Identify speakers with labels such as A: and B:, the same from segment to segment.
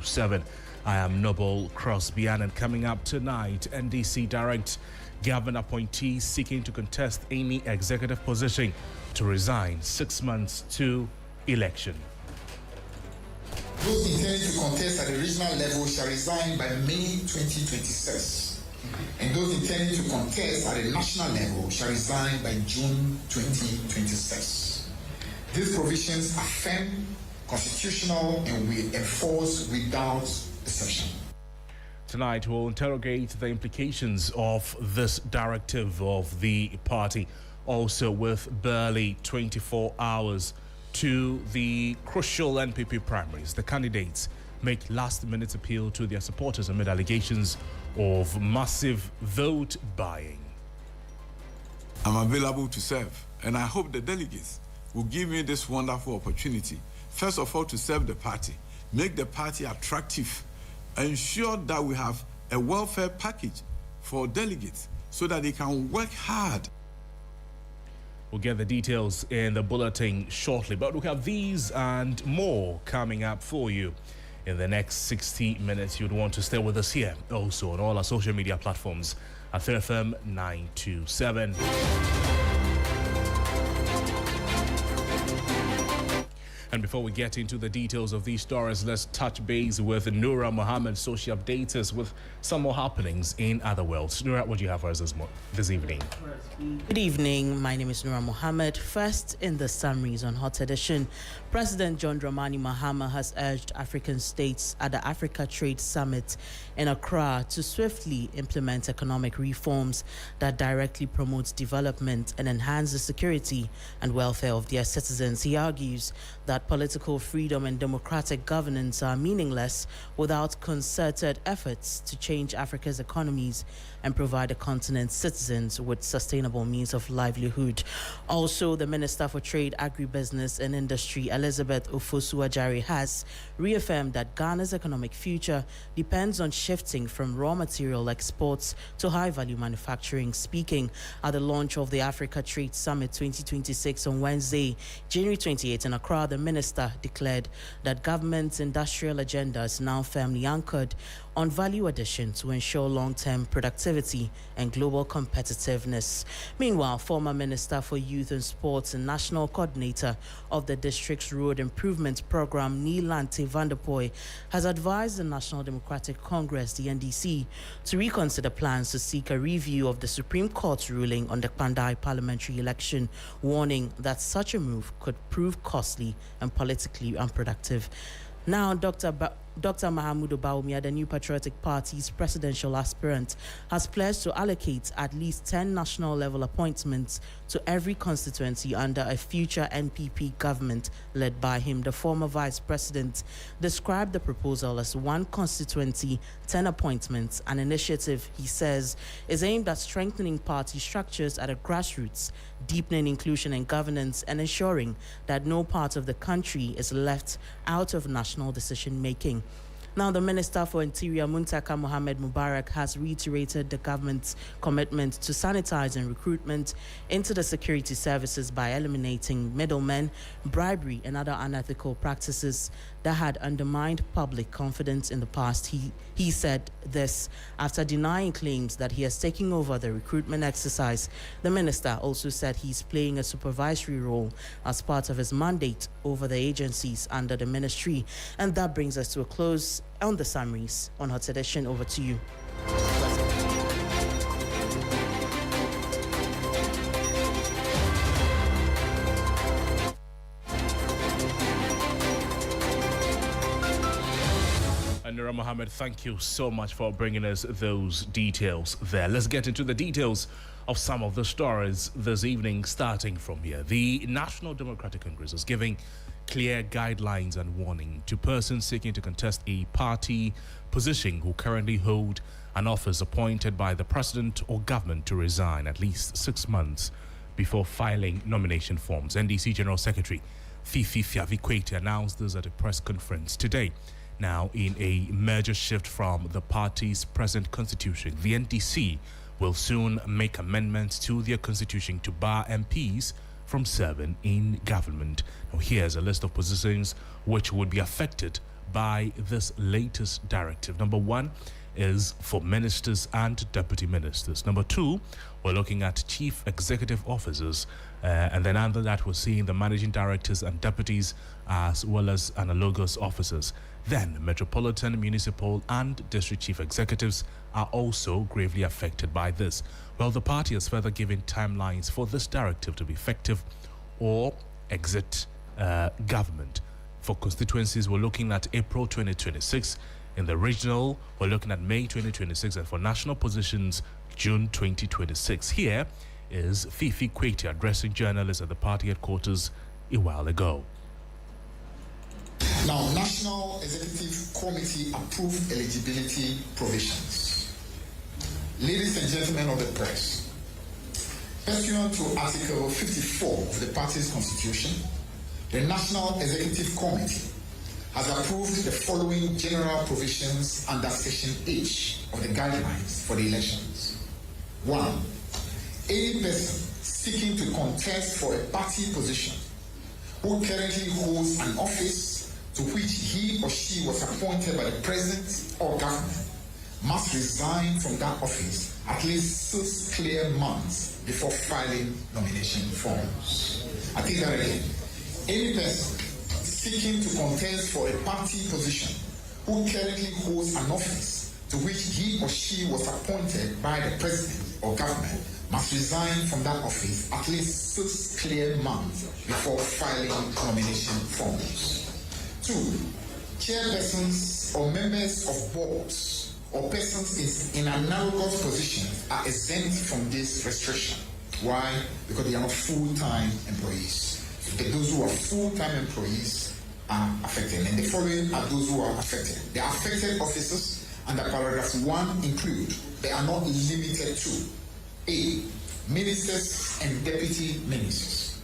A: 927. I am Noble Crosby Annan. Coming up tonight, NDC direct government appointee seeking to contest any executive position to resign 6 months to election.
B: Those intending to contest at the regional level shall resign by May 2026. And those intending to contest at the national level shall resign by June 2026. These provisions are firm, constitutional, and we enforce without exception.
A: Tonight, we'll interrogate the implications of this directive of the party. Also, with barely 24 hours to the crucial NPP primaries, the candidates make last-minute appeal to their supporters amid allegations of massive vote buying.
C: I'm available to serve, and I hope the delegates will give me this wonderful opportunity. First of all, to serve the party, make the party attractive, ensure that we have a welfare package for delegates so that they can work hard.
A: We'll get the details in the bulletin shortly, but we have these and more coming up for you in the next 60 minutes. You'd want to stay with us here, also on all our social media platforms at FM 927. And before we get into the details of these stories, let's touch base with Noura Mohammed, so she updates us with some more happenings in other worlds. Noura, what do you have for us this evening?
D: Good evening. My name is Noura Mohammed. First, in the summaries on Hot Edition, President John Dramani Mahama has urged African states at the Africa Trade Summit in Accra to swiftly implement economic reforms that directly promote development and enhance the security and welfare of their citizens. He argues that political freedom and democratic governance are meaningless without concerted efforts to change Africa's economies and provide the continent's citizens with sustainable means of livelihood. Also, the Minister for Trade, Agribusiness and Industry, Elizabeth Ofosu-Adjare, has reaffirmed that Ghana's economic future depends on shifting from raw material exports to high-value manufacturing. Speaking at the launch of the Africa Trade Summit 2026 on Wednesday, January 28 in Accra, the minister declared that government's industrial agenda is now firmly anchored on value addition to ensure long-term productivity and global competitiveness. Meanwhile, former Minister for Youth and Sports and National Coordinator of the District's Road Improvement Program, Neelante Vanderpoy, has advised the National Democratic Congress, the NDC, to reconsider plans to seek a review of the Supreme Court's ruling on the Pandai parliamentary election, warning that such a move could prove costly and politically unproductive. Now, Dr. Mahamudu Bawumia, the New Patriotic Party's presidential aspirant, has pledged to allocate at least 10 national-level appointments to every constituency under a future NPP government led by him. The former vice president described the proposal as one constituency, 10 appointments, an initiative, he says, is aimed at strengthening party structures at a grassroots, deepening inclusion and governance, and ensuring that no part of the country is left out of national decision-making. Now, the Minister for Interior, Muntaka Mohammed Mubarak, has reiterated the government's commitment to sanitizing recruitment into the security services by eliminating middlemen, bribery, and other unethical practices that had undermined public confidence in the past. He said this after denying claims that he has taken over the recruitment exercise. The minister also said he's playing a supervisory role as part of his mandate over the agencies under the ministry. And that brings us to a close on the summaries on Hot Edition. Over to you.
A: Noura Mohammed, thank you so much for bringing us those details there. Let's get into the details of some of the stories this evening, starting from here. The National Democratic Congress is giving clear guidelines and warning to persons seeking to contest a party position who currently hold an office appointed by the president or government to resign at least 6 months before filing nomination forms. NDC General Secretary Fifi Fiavikwete announced this at a press conference today. Now, in a major shift from the party's present constitution, the NDC will soon make amendments to their constitution to bar MPs from serving in government. Now, here's a list of positions which would be affected by this latest directive. Number one is for ministers and deputy ministers. Number two, we're looking at chief executive officers. And then under that, we're seeing the managing directors and deputies as well as analogous officers. Then metropolitan, municipal and district chief executives are also gravely affected by this. Well, the party has further given timelines for this directive to be effective or exit government. For constituencies, we're looking at April 2026. In the regional, we're looking at May 2026. And for national positions, June 2026. Here is Fifi Kweti addressing journalists at the party headquarters a while ago.
B: Now, National Executive Committee approved eligibility provisions. Ladies and gentlemen of the press, pursuant to Article 54 of the party's constitution, the National Executive Committee has approved the following general provisions under Section H of the guidelines for the elections. 1. Any person seeking to contest for a party position who currently holds an office to which he or she was appointed by the president or government must resign from that office at least 6 clear months before filing nomination forms. I think that again. Any person seeking to contest for a party position who currently holds an office to which he or she was appointed by the president or government must resign from that office at least 6 clear months before filing nomination forms. 2. Chairpersons or members of boards or persons in analogous positions are exempt from this restriction. Why? Because they are not full-time employees. Those who are full-time employees are affected, and the following are those who are affected. The affected officers under paragraph 1 include, they are not limited to: A. Ministers and deputy ministers.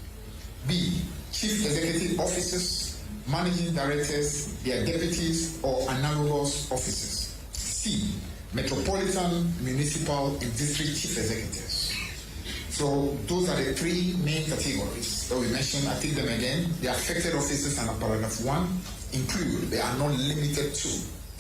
B: B. Chief executive officers, managing directors, their deputies or analogous officers. C. Metropolitan, municipal and district chief executives. So those are the 3 main categories that we mentioned. I take them again. The affected officers under paragraph 1 include, they are not limited to: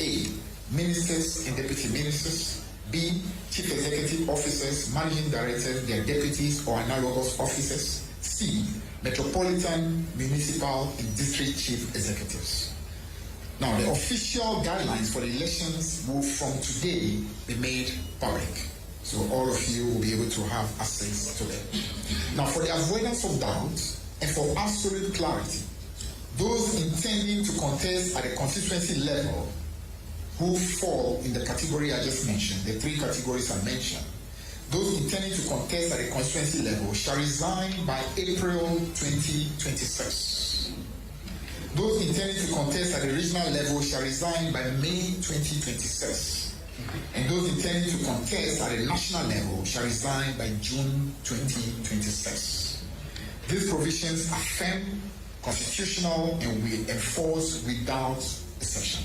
B: A. Ministers and deputy ministers. B. Chief executive officers, managing directors, their deputies or analogous officers. C. Metropolitan, municipal and district chief executives. Now, the official guidelines for the elections will from today be made public. So all of you will be able to have access to them. Now, for the avoidance of doubt and for absolute clarity, those intending to contest at the constituency level who fall in the category I just mentioned, the 3 categories I mentioned, those intending to contest at the constituency level shall resign by April 2026. Those intending to contest at the regional level shall resign by May 2026. And those intending to contest at the national level shall resign by June 2026. These provisions are firm, constitutional, and we enforce without exception.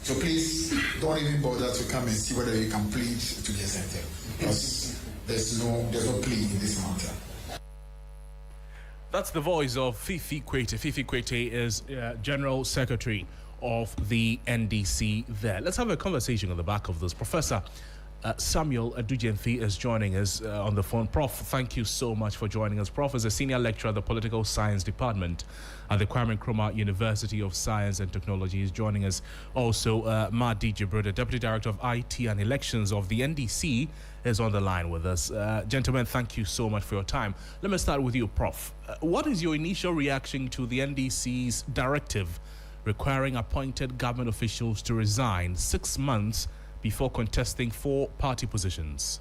B: So please don't even bother to come and see whether you can plead to be exempted, because there's no plea in this matter.
A: That's the voice of Fifi Kweti. Fifi Kweti is General Secretary of the NDC there. Let's have a conversation on the back of this. Professor Samuel Adujenfi is joining us on the phone. Prof, thank you so much for joining us. Prof is a senior lecturer at the Political Science Department at the Kwame Nkrumah University of Science and Technology. Is joining us also Mahdi Jibril, the Deputy Director of IT and Elections of the NDC, is on the line with us. Gentlemen, thank you so much for your time. Let me start with you, Prof. What is your initial reaction to the NDC's directive requiring appointed government officials to resign 6 months before contesting for party positions?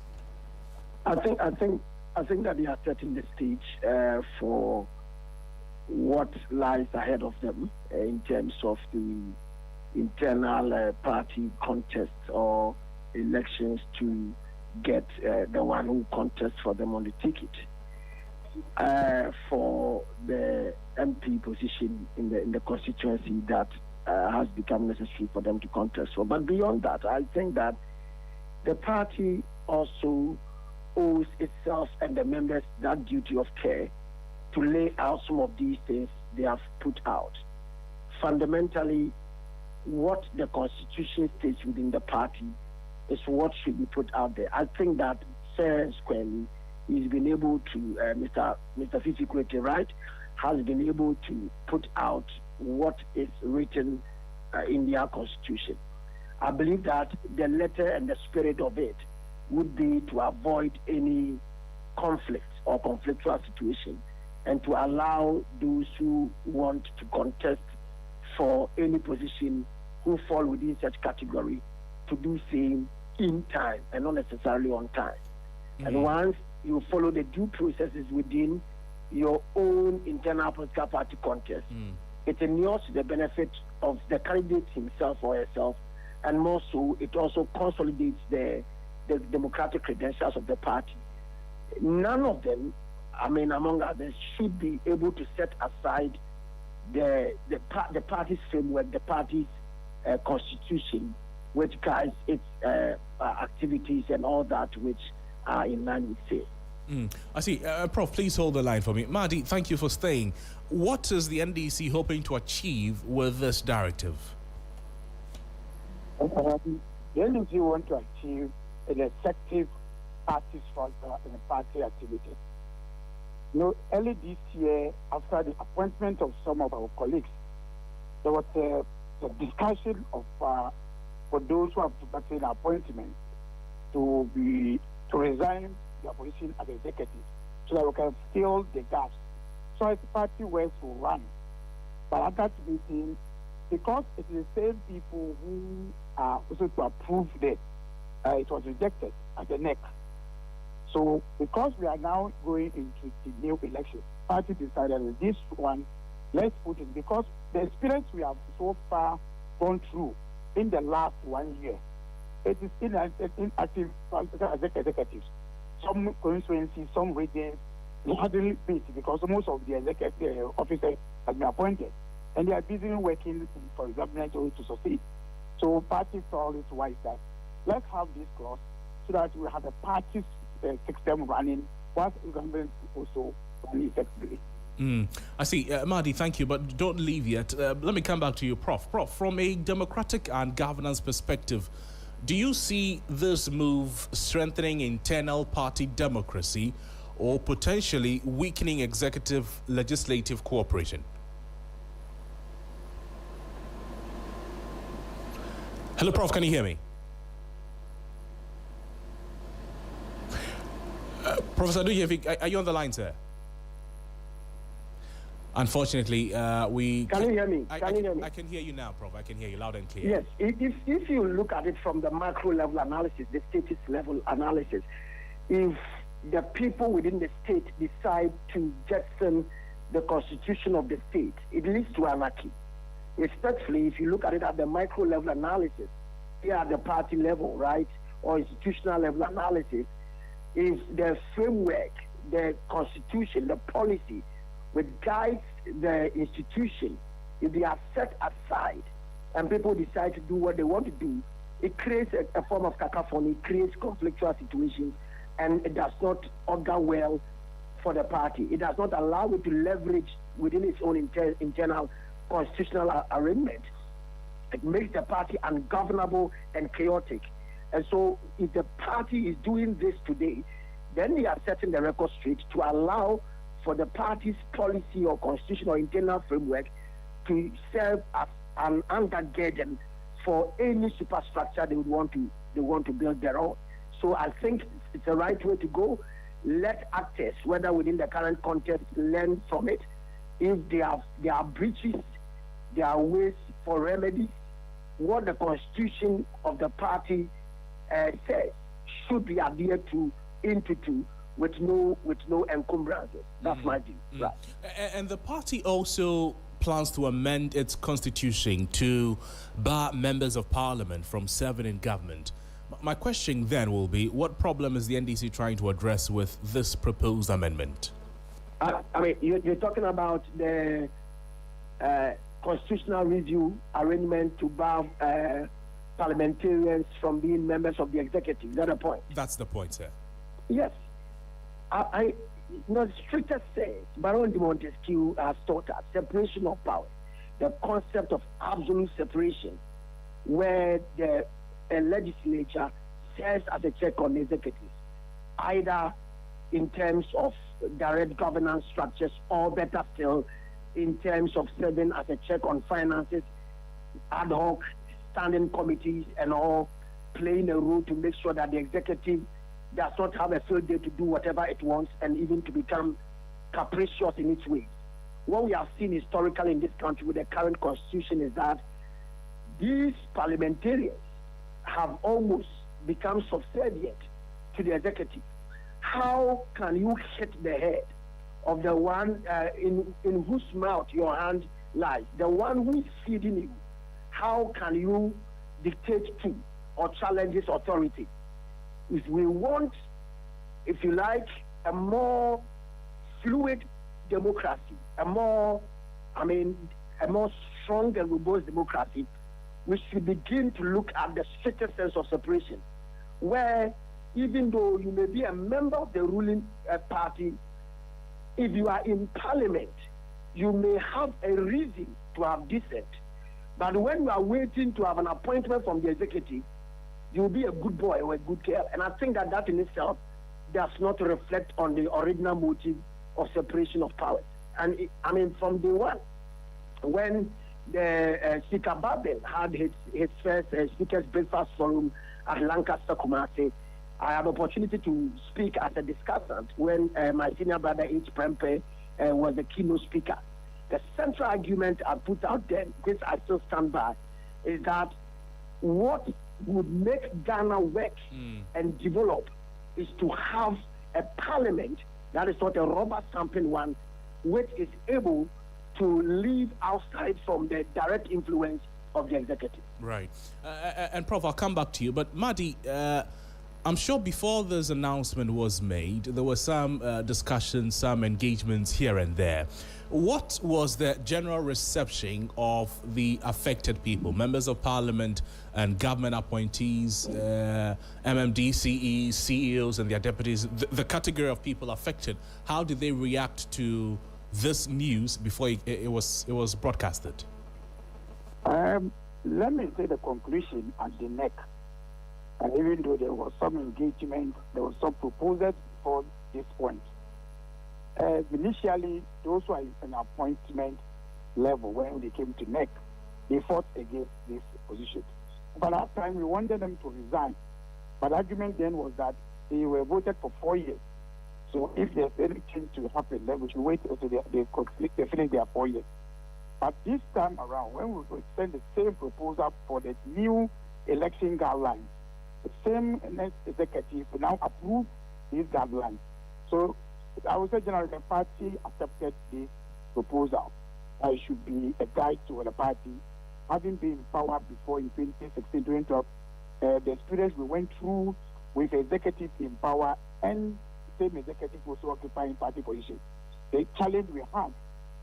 E: I think that they are setting the stage for what lies ahead of them in terms of the internal party contests or elections to get the one who contests for them on the ticket. For the MP position in the constituency that has become necessary for them to contest for. But beyond that, I think that the party also owes itself and the members that duty of care to lay out some of these things they have put out. Fundamentally, what the Constitution states within the party is what should be put out there. I think that fair and squarely he's been able to, Mr. Fifi Kwete, right, has been able to put out what is written in their Constitution. I believe that the letter and the spirit of it would be to avoid any conflict or conflictual situation and to allow those who want to contest for any position who fall within such category to do same in time and not necessarily on time. Mm-hmm. And once you follow the due processes within your own internal political party contest, it inures to the benefit of the candidate himself or herself, and more so, it also consolidates the democratic credentials of the party. None of them, I mean, among others, should be able to set aside the party's framework, the party's constitution, which guides its activities and all that which are in line with faith.
A: I see. Prof, please hold the line for me. Mahdi, thank you for staying. What is the NDC hoping to achieve with this directive?
F: The NDC want to achieve an effective party structure and party activity. Early this year, after the appointment of some of our colleagues, there was a discussion of for those who have gotten appointment to resign their position as executive, so that we can fill the gaps. So as party ways to run. But at that meeting, because it is the same people who are also to approve it, it was rejected at the neck. So because we are now going into the new election, party decided that this one, let's put it, because the experience we have so far gone through in the last 1 year, it is inactive executives. Some constituencies, some regions, hardly beat because most of the executive officers have been appointed and they are busy working for the government to succeed. So party felt it wise that let's have this clause so that we have a party system running whilst the government also running effectively.
A: I see. Mahdi, thank you, but don't leave yet. Let me come back to you, Prof. Prof, from a democratic and governance perspective, do you see this move strengthening internal party democracy or potentially weakening executive-legislative cooperation? Hello, Prof, can you hear me? Professor Aduyefi, are you on the line, sir? Unfortunately, we...
E: Can you hear me?
A: I can hear you now, Prof. I can hear you loud and clear.
E: Yes. If you look at it from the macro level analysis, the status level analysis, if the people within the state decide to jettison the constitution of the state, it leads to anarchy. Respectfully, if you look at it at the micro level analysis, here at the party level, right, or institutional level analysis, if the framework, the constitution, the policy, which guides the institution, if they are set aside and people decide to do what they want to do, it creates a form of cacophony, it creates conflictual situations, and it does not augur well for the party. It does not allow it to leverage within its own internal constitutional arrangement. It makes the party ungovernable and chaotic. And so if the party is doing this today, then they are setting the record straight to allow for the party's policy or constitutional or internal framework to serve as an undergirding for any superstructure they want to build their own. So I think it's the right way to go. Let actors, whether within the current context, learn from it. If there are breaches, there are ways for remedies. What the constitution of the party says should be adhered to into with no encumbrances. That's my view. Right.
A: And the party also plans to amend its constitution to bar members of parliament from serving in government. My question then will be, what problem is the NDC trying to address with this proposed amendment?
E: I mean, you're talking about the constitutional review arrangement to bar parliamentarians from being members of the executive. Is that a point?
A: That's the point, sir.
E: Yes. The strictest sense, Baron de Montesquieu has taught us separation of power, the concept of absolute separation where the legislature serves as a check on the executive, either in terms of direct governance structures or better still, in terms of serving as a check on finances, ad hoc standing committees and all, playing a role to make sure that the executive does not have a field day to do whatever it wants and even to become capricious in its ways. What we have seen historically in this country with the current constitution is that these parliamentarians have almost become subservient to the executive. How can you hit the head of the one in whose mouth your hand lies, the one who is feeding you? How can you dictate to or challenge his authority? If we want, if you like, a more fluid democracy, a more strong and robust democracy, we should begin to look at the strictest sense of separation, where even though you may be a member of the ruling party, if you are in parliament, you may have a reason to have dissent. But when you are waiting to have an appointment from the executive, you'll be a good boy or a good girl. And I think that in itself does not reflect on the original motive of separation of powers. And from day one, when the Speaker Babin had his first Speaker's Breakfast Forum at Lancaster, Kumasi, I had the opportunity to speak as a discussant when my senior brother H. Prempe was the keynote speaker. The central argument I put out then, which I still stand by, is that what would make Ghana work and develop is to have a parliament that is not a rubber stamping one, which is able to live outside from the direct influence of the executive.
A: Right. And Prof, I'll come back to you. But Madi, I'm sure before this announcement was made, there were some discussions, some engagements here and there. What was the general reception of the affected people, members of parliament and government appointees, MMDCEs, CEOs and their deputies, the category of people affected? How did they react to this news before it was broadcasted?
F: Let me say the conclusion at the neck. And even though there was some engagement, there was some proposals for this point. Initially, those who are in an appointment level, when they came to NEC, they fought against this position. But at that time, we wanted them to resign. But the argument then was that they were voted for 4 years. So if there's anything to happen, then we should wait until they finish their 4 years. But this time around, when we send the same proposal for the new election guidelines, the same executive will now approve these guidelines. So I would say generally the party accepted this proposal. It should be a guide to the party. Having been in power before in 2016, 2012, the experience we went through with executive in power and same executive also occupying party positions. The challenge we have,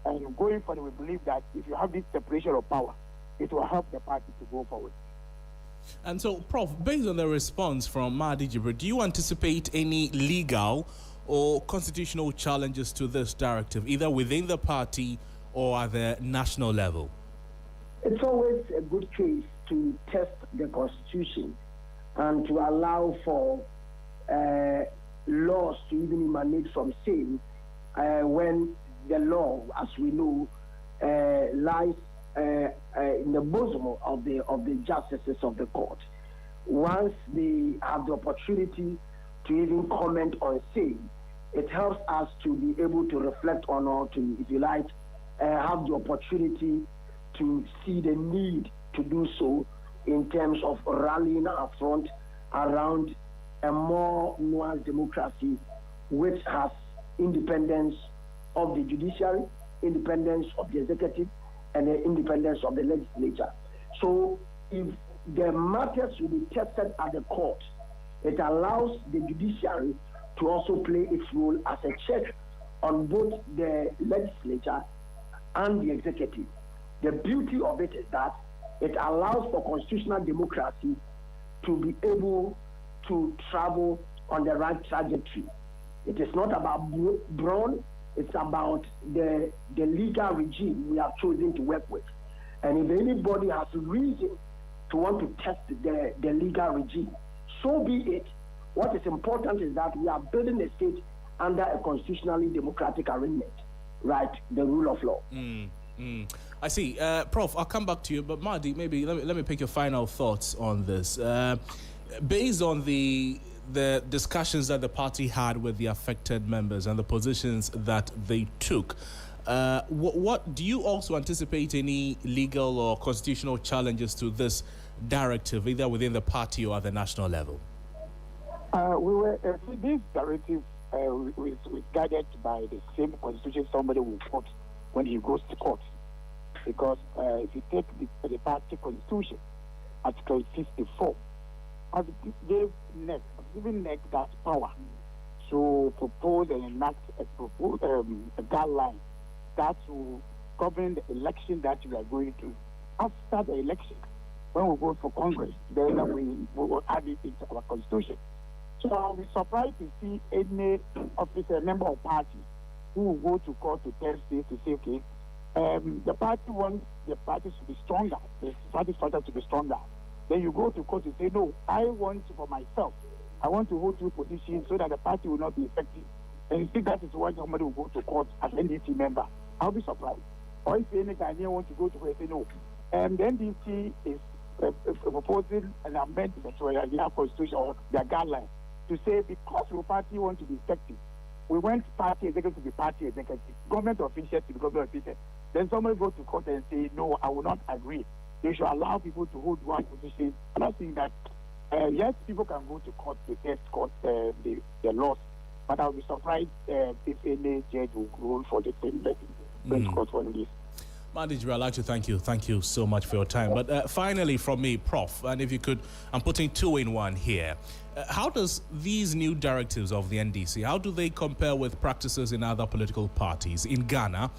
F: and going forward, we believe that if you have this separation of power, it will help the party to go forward.
A: And so, Prof, based on the response from Mahdi Jibril, do you anticipate any legal or constitutional challenges to this directive, either within the party or at the national level?
E: It's always a good case to test the Constitution and to allow for laws to even emanate from same when the law, as we know, lies in the bosom of the justices of the court. Once they have the opportunity to even comment on same, it helps us to be able to reflect on or to, if you like, have the opportunity to see the need to do so in terms of rallying our front around a more nuanced democracy which has independence of the judiciary, independence of the executive, and the independence of the legislature. So if the matters will be tested at the court, it allows the judiciary to also play its role as a check on both the legislature and the executive. The beauty of it is that it allows for constitutional democracy to be able to travel on the right trajectory. It is not about brawn, it's about the legal regime we have chosen to work with. And if anybody has reason to want to test the legal regime. So be it. What is important is that we are building a state under a constitutionally democratic arrangement, right? The rule of law.
A: I see. Prof, I'll come back to you, but Mahdi, maybe let me pick your final thoughts on this. Based on the discussions that the party had with the affected members and the positions that they took, what do you also anticipate any legal or constitutional challenges to this directive, either within the party or at the national level?
F: This directive was guided by the same constitution somebody will quote when he goes to court. Because if you take the party constitution, Article 54, has given NEC that power to propose and enact a guideline that will govern the election that we are going to. After the election, when we go for Congress, then we will add it into our constitution. So I'll be surprised to see any officer, member of party, who will go to court to test this to say, okay, the party wants the parties to be stronger, the party structure to be stronger. Then you go to court to say, no, I want for myself, I want to hold two positions so that the party will not be effective. And you think that is why somebody will go to court as an NDC member. I'll be surprised. Or if any Ghanaian want to go to court and say, no, the NDC is proposing an amendment to their constitution or their guidelines to say because your party want to be effective, we want party executive to be party executive, government officials to be government officials. Then somebody go to court and say, no, I will not agree. They should allow people to hold one position. I'm not saying that, yes, people can go to court to test court the laws, but I'll be surprised if any judge will rule for the same court for this.
A: Mahdi, I'd like to thank you. Thank you so much for your time. But finally from me, Prof, and if you could, I'm putting two in one here. How does these new directives of the NDC, how do they compare with practices in other political parties in Ghana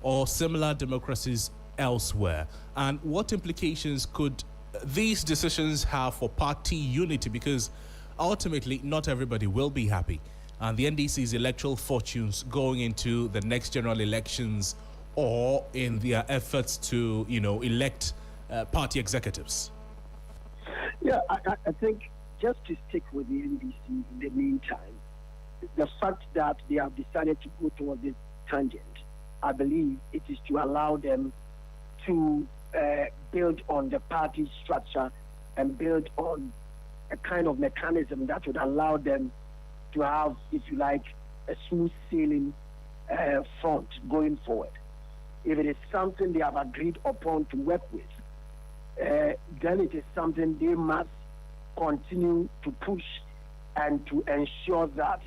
A: or similar democracies elsewhere? And what implications could these decisions have for party unity? Because ultimately, not everybody will be happy. And the NDC's electoral fortunes going into the next general elections or in their efforts to, elect party executives.
E: Yeah, I think just to stick with the NDC in the meantime, the fact that they have decided to go towards this tangent, I believe it is to allow them to build on the party structure and build on a kind of mechanism that would allow them to have, if you like, a smooth sailing front going forward. If it is something they have agreed upon to work with, then it is something they must continue to push and to ensure that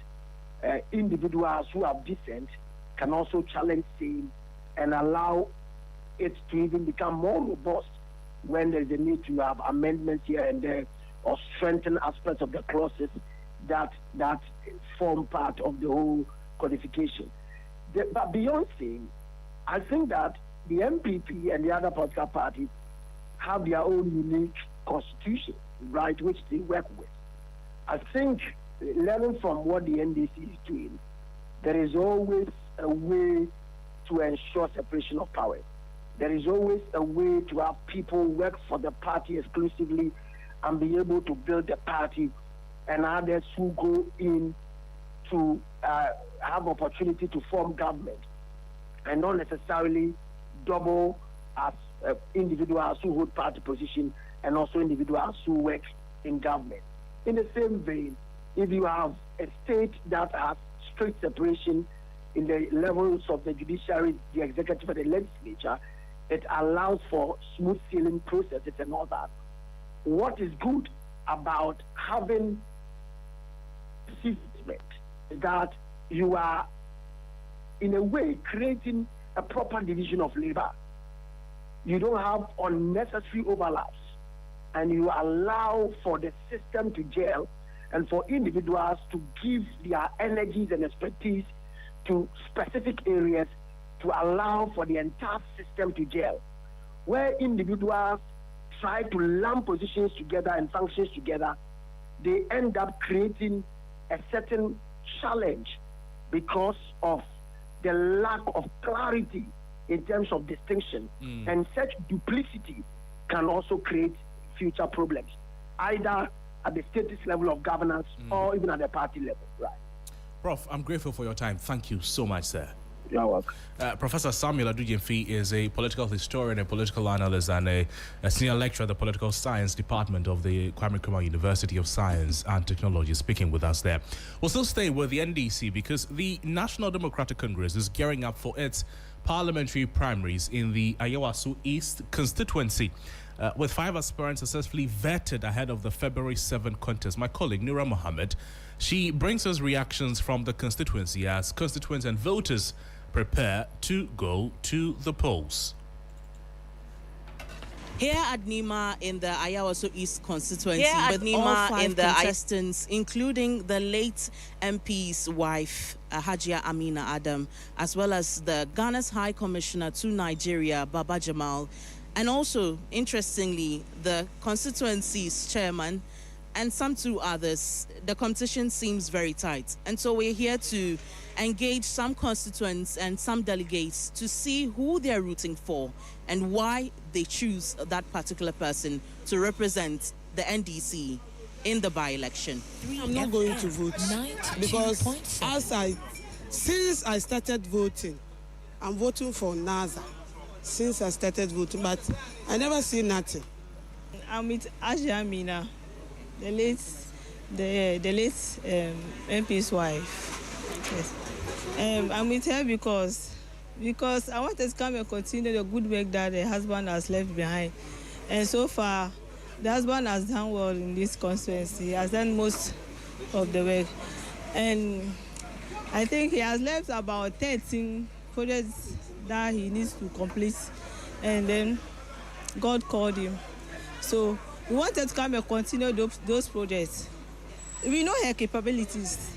E: individuals who have dissent can also challenge same and allow it to even become more robust when there is a need to have amendments here and there or strengthen aspects of the clauses that form part of the whole codification. But beyond saying, I think that the MPP and the other political parties have their own unique constitution, right, which they work with. I think, learning from what the NDC is doing, there is always a way to ensure separation of powers. There is always a way to have people work for the party exclusively and be able to build the party, and others who go in to have opportunity to form government and not necessarily double as individuals who hold party position and also individuals who work in government. In the same vein, if you have a state that has strict separation in the levels of the judiciary, the executive, and the legislature, it allows for smooth sailing processes and all that. What is good about having system is that you are, in a way, creating a proper division of labor. You don't have unnecessary overlaps, and you allow for the system to gel and for individuals to give their energies and expertise to specific areas to allow for the entire system to gel. Where individuals try to lump positions together and functions together, they end up creating a certain challenge because of the lack of clarity in terms of distinction. And such duplicity can also create future problems, either at the status level of governance or even at the party level. Right.
A: Prof, I'm grateful for your time. Thank you so much, sir.
E: You're welcome.
A: Professor Samuel Adujemfi is a political historian, a political analyst, and a senior lecturer at the Political Science Department of the Kwame Nkrumah University of Science and Technology, speaking with us there. We'll still stay with the NDC because the National Democratic Congress is gearing up for its parliamentary primaries in the Ayawaso East constituency, with 5 aspirants successfully vetted ahead of the February 7 contest. My colleague, Nura Mohammed, she brings us reactions from the constituency as constituents and voters prepare to go to the polls.
D: Here at Nima in the Ayawaso East constituency, with
G: Nima
D: all 5
G: in the
D: contestants, including the late MP's wife, Hajia Amina Adam, as well as the Ghana's High Commissioner to Nigeria, Baba Jamal, and also, interestingly, the constituency's chairman, and some 2 others. The competition seems very tight. And so we're here to engage some constituents and some delegates to see who they're rooting for and why they choose that particular person to represent the NDC in the by-election.
H: I'm not going to vote because since I started voting, I'm voting for NASA. Since I started voting, but I never see nothing.
G: I'm with Hajia Amina, the late MP's wife. Yes. I'm with her because I want to come and continue the good work that the husband has left behind. And so far, the husband has done well in this constituency. He has done most of the work. And I think he has left about 13 projects that he needs to complete. And then God called him. So we wanted to come and continue those projects. We know her capabilities.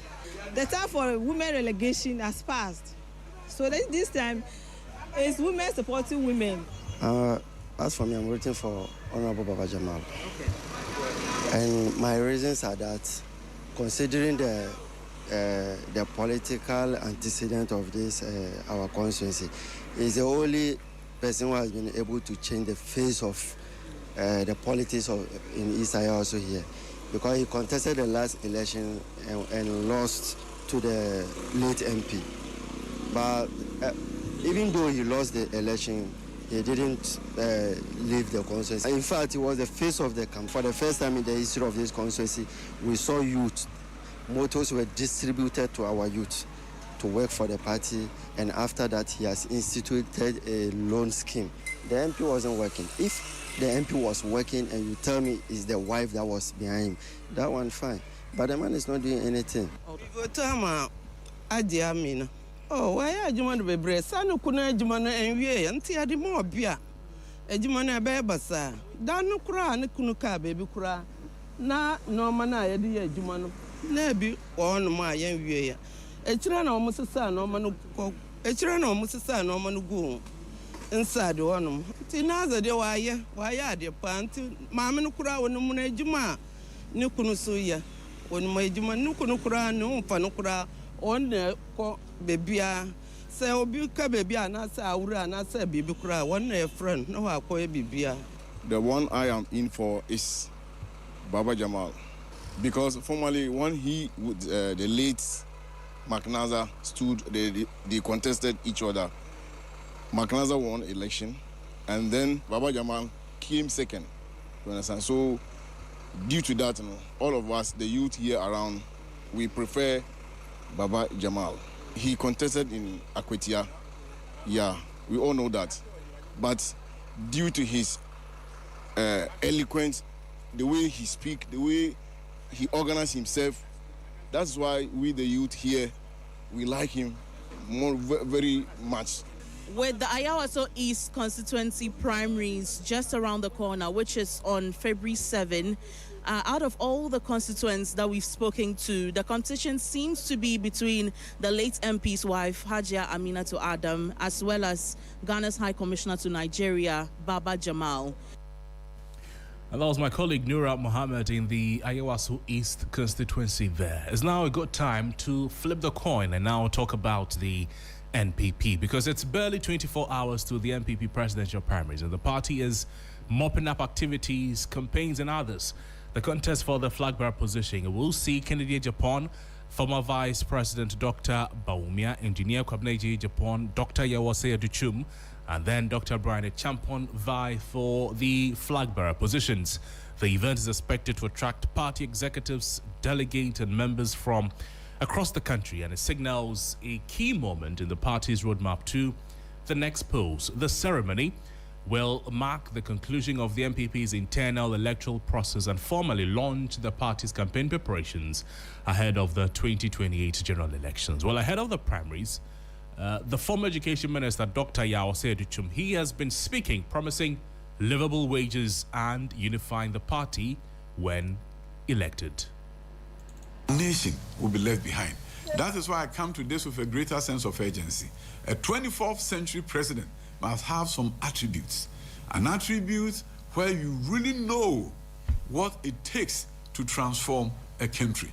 G: The time for women relegation has passed. So this time, it's women supporting women.
I: As for me, I'm rooting for Honorable Baba Jamal. Okay. And my reasons are that, considering the political antecedent of this, our constituency, is the only person who has been able to change the face of the politics in East also here, because he contested the last election and lost to the late MP. But even though he lost the election, he didn't leave the constituency. In fact, he was the face of the camp. For the first time in the history of this constituency, we saw youth. Motors were distributed to our youth to work for the party, and after that, he has instituted a loan scheme. The MP wasn't working. If the MP was working and you tell me it's the wife that was behind him, that one fine. But the man is not doing anything.
H: Oh, why are you to be breast? Sanu kuna jumano and we anti adi more beer. A jumano bebasa. Danu kura and kunuka baby kura. Na no mana edi a jumano. Nebi on my young way. A children almost a son or manu cock. A children almost a son or manu go. Inside the one. Tinaza de why are the panty? Mamma kura when no muna juma. Nukunusuya. When my juma nukunukura no panukura. On the babya say obuka babya na say awura na say bibi kura one friend no akoye bibia.
J: The one I am in for is Baba Jamal, because formerly when he with the late McNaza stood, they contested each other. McNaza won election, and then Baba Jamal came second. You understand? So due to that, all of us, the youth here around, we prefer Baba Jamal. He contested in Akwetia. Yeah, we all know that. But due to his eloquence, the way he speaks, the way he organizes himself, that's why we, the youth here, we like him very much.
D: With the Ayawaso East constituency primaries just around the corner, which is on February 7, out of all the constituents that we've spoken to, the competition seems to be between the late MP's wife, Hajia Amina Adam, as well as Ghana's High Commissioner to Nigeria, Baba Jamal.
A: And that was my colleague Nura Mohammed in the Ayawaso East constituency there. It's now a good time to flip the coin and now talk about the NPP, because it's barely 24 hours to the NPP presidential primaries and the party is mopping up activities, campaigns, and others. The contest for the flag bearer position will see candidate Japan, former Vice President Dr. Baumia, Engineer Kwabneji Japan, Dr. Yawase Aduchum, and then Dr. Brian Champon vie for the flag bearer positions. The event is expected to attract party executives, delegates, and members from across the country, and it signals a key moment in the party's roadmap to the next polls. The ceremony will mark the conclusion of the MPP's internal electoral process and formally launch the party's campaign preparations ahead of the 2028 general elections. Well, ahead of the primaries, the former Education Minister, Dr. Yawase Aduchum, he has been speaking, promising livable wages and unifying the party when elected.
C: Nation will be left behind. That is why I come to this with a greater sense of urgency. A 24th century president must have some attributes. An attribute where you really know what it takes to transform a country.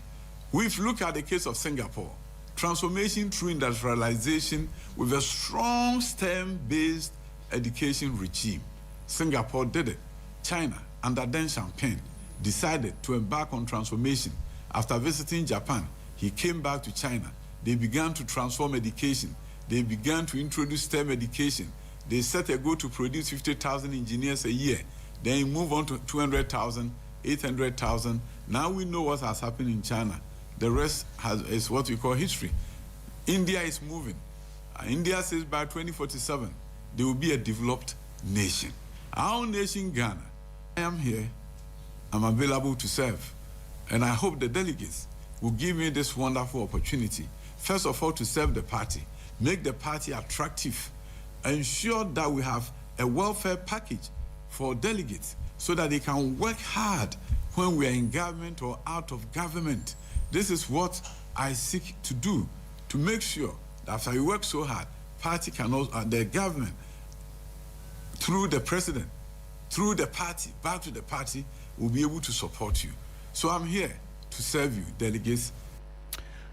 C: We've looked at the case of Singapore. Transformation through industrialization with a strong STEM-based education regime. Singapore did it. China, under Deng Xiaoping, decided to embark on transformation. After visiting Japan, he came back to China. They began to transform education. They began to introduce STEM education. They set a goal to produce 50,000 engineers a year. Then move on to 200,000, 800,000. Now we know what has happened in China. The rest is what we call history. India is moving. India says by 2047, they will be a developed nation. Our nation, Ghana, I am here. I'm available to serve. And I hope the delegates will give me this wonderful opportunity. First of all, to serve the party, make the party attractive, ensure that we have a welfare package for delegates so that they can work hard when we are in government or out of government. This is what I seek to do, to make sure that after we work so hard, party can also, the government, through the president, through the party, back to the party, will be able to support you. So I'm here to serve you, delegates.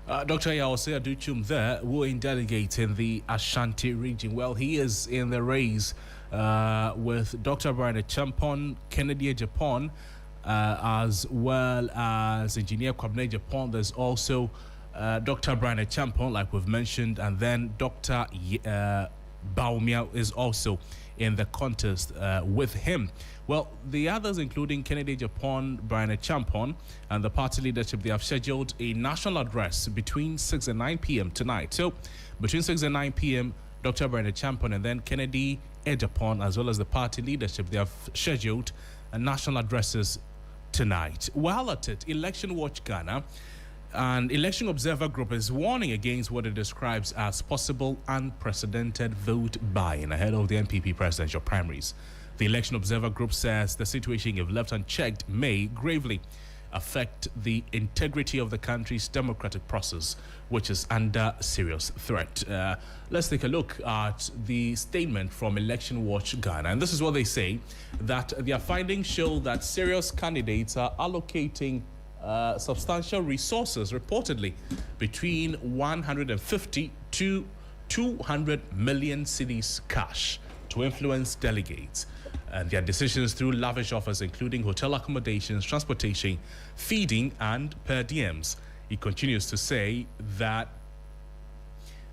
A: Dr. Yawase Aduchum there, who is delegate in the Ashanti region. Well, he is in the race with Dr. Brian Champon, Kennedy Japan, as well as Engineer Kwabne Japan. There's also Dr. Brian Champon, like we've mentioned, and then Dr. Baumia is also in the contest with him. Well, the others, including Kennedy Japan, Brian Champon, and the party leadership, they have scheduled a national address between 6 and 9 p.m. tonight. So, between 6 and 9 p.m., Dr. Brian Champon and then Kennedy Japan, as well as the party leadership, they have scheduled national addresses tonight. While at it, Election Watch Ghana, an election observer group, is warning against what it describes as possible unprecedented vote buying ahead of the MPP presidential primaries. The election observer group says the situation, if left unchecked, may gravely affect the integrity of the country's democratic process, which is under serious threat. Let's take a look at the statement from Election Watch Ghana. And this is what they say, that their findings show that serious candidates are allocating substantial resources, reportedly between 150 to 200 million cedis cash, to influence delegates and their decisions through lavish offers, including hotel accommodations, transportation, feeding, and per diems. He continues to say that,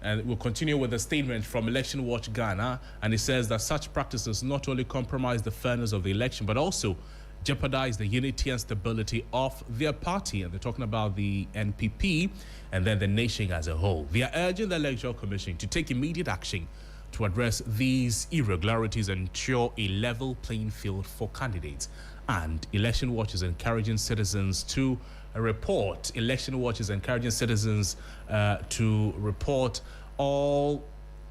A: and we'll continue with a statement from Election Watch Ghana, and it says that such practices not only compromise the fairness of the election, but also jeopardize the unity and stability of their party. And they're talking about the NPP and then the nation as a whole. They are urging the Electoral Commission to take immediate action to address these irregularities and ensure a level playing field for candidates. And Election Watch is encouraging citizens to report. Election Watch is encouraging citizens to report all